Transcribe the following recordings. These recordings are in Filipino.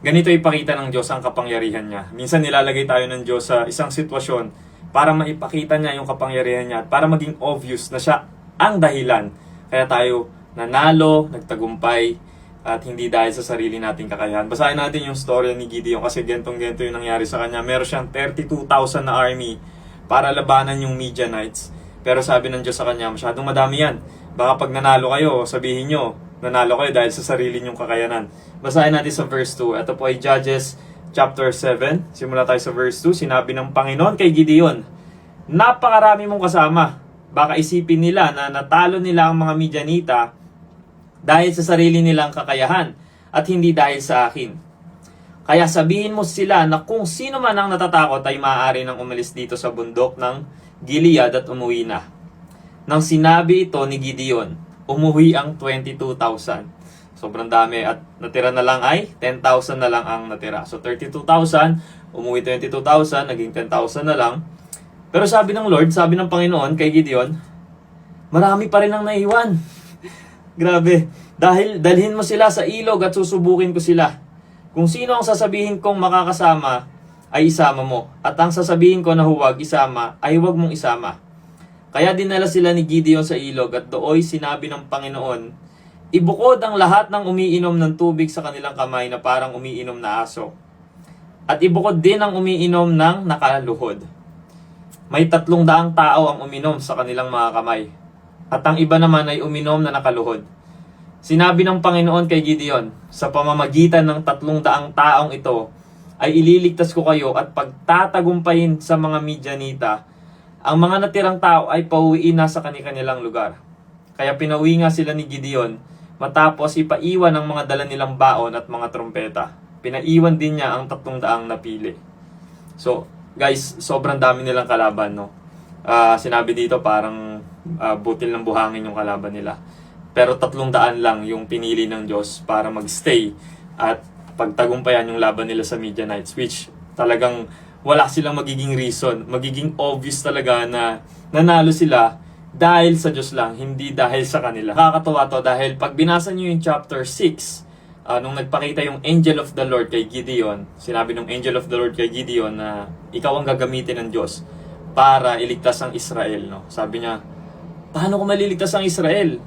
Ganito ipakita ng Diyos ang kapangyarihan niya. Minsan nilalagay tayo ng Diyos sa isang sitwasyon para maipakita niya yung kapangyarihan niya at para maging obvious na siya ang dahilan. Kaya tayo nanalo, nagtagumpay, at hindi dahil sa sarili nating kakayahan. Basahin natin yung story ni Gideon kasi gentong-gento yung nangyari sa kanya. Meron siyang 32,000 na army para labanan yung Midianites. Pero sabi ng Diyos sa kanya, masyadong madami yan. Baka pag nanalo kayo, sabihin nyo, nanalo kayo dahil sa sarili nyong kakayanan. Basahin natin sa verse 2. Ito po ay Judges chapter 7. Simula tayo sa verse 2. Sinabi ng Panginoon kay Gideon, napakarami mong kasama. Baka isipin nila na natalo nila ang mga Midianita dahil sa sarili nilang kakayahan at hindi dahil sa akin. Kaya sabihin mo sila na kung sino man ang natatakot ay maaari nang umalis dito sa bundok ng Gilead at umuwi na. Nang sinabi ito ni Gideon, umuwi ang 22,000. Sobrang dami at natira na lang ay 10,000 na lang ang natira. So 32,000, umuwi 22,000, naging 10,000 na lang. Pero sabi ng Lord, sabi ng Panginoon kay Gideon, marami pa rin ang naiwan. Grabe. Dalhin mo sila sa ilog at susubukin ko sila. Kung sino ang sasabihin kong makakasama, ay isama mo. At ang sasabihin ko na huwag isama, ay huwag mong isama. Kaya dinala sila ni Gideon sa ilog at dooy sinabi ng Panginoon, ibukod ang lahat ng umiinom ng tubig sa kanilang kamay na parang umiinom na aso. At ibukod din ang umiinom ng nakaluhod. May 300 tao ang uminom sa kanilang mga kamay. At ang iba naman ay uminom na nakaluhod. Sinabi ng Panginoon kay Gideon, sa pamamagitan ng 300 taong ito, ay ililigtas ko kayo at pagtatagumpayin sa mga Midianita. Ang mga natirang tao ay pauwiin na sa kanilang lugar. Kaya pinauwi nga sila ni Gideon, matapos ipaiwan ang mga dala nilang baon at mga trompeta. Pinaiwan din niya ang 300 napili. So, guys, sobrang dami nilang kalaban, no? Sinabi dito parang butil ng buhangin yung kalaban nila. Pero 300 lang yung pinili ng Diyos para magstay at pagtagumpayan yung laban nila sa Midianites, which talagang wala silang magiging reason, magiging obvious talaga na nanalo sila dahil sa Diyos lang, hindi dahil sa kanila. Nakakatawa to dahil pag binasa nyo yung chapter 6, nung nagpakita yung angel of the Lord kay Gideon, sinabi ng angel of the Lord kay Gideon na ikaw ang gagamitin ng Diyos para iligtas ang Israel. No? Sabi niya, paano ko maliligtas ang Israel?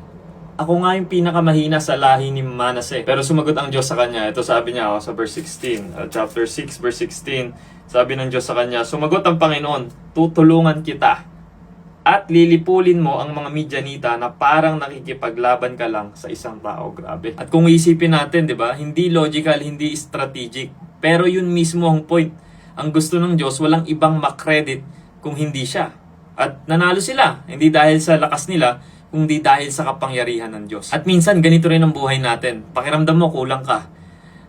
Ako nga yung pinakamahina sa lahi ni Manasseh. Pero sumagot ang Diyos sa kanya. Ito sabi niya sa verse 16. Chapter 6 verse 16. Sabi ng Diyos sa kanya, sumagot ang Panginoon, tutulungan kita. At lilipulin mo ang mga Midianita na parang nakikipaglaban ka lang sa isang tao. Grabe. At kung isipin natin, di ba? Hindi logical, hindi strategic. Pero yun mismo ang point. Ang gusto ng Diyos, walang ibang makredit kung hindi siya. At nanalo sila. Hindi dahil sa lakas nila, kundi dahil sa kapangyarihan ng Diyos. At minsan, ganito rin ang buhay natin. Pakiramdam mo, kulang ka.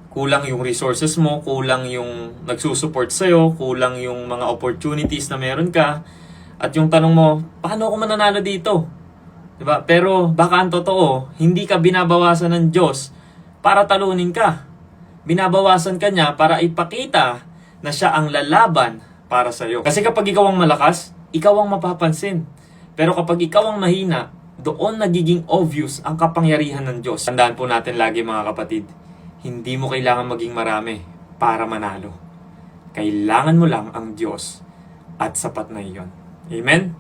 Kulang yung resources mo, kulang yung nagsusupport sa'yo, kulang yung mga opportunities na meron ka. At yung tanong mo, paano ako mananalo dito? Diba? Pero baka ang totoo, hindi ka binabawasan ng Diyos para talunin ka. Binabawasan ka niya para ipakita na siya ang lalaban para sa'yo. Kasi kapag ikaw ang malakas, ikaw ang mapapansin. Pero kapag ikaw ang mahina, doon nagiging obvious ang kapangyarihan ng Diyos. Tandaan po natin lagi mga kapatid, hindi mo kailangan maging marami para manalo. Kailangan mo lang ang Diyos at sapat na iyon. Amen?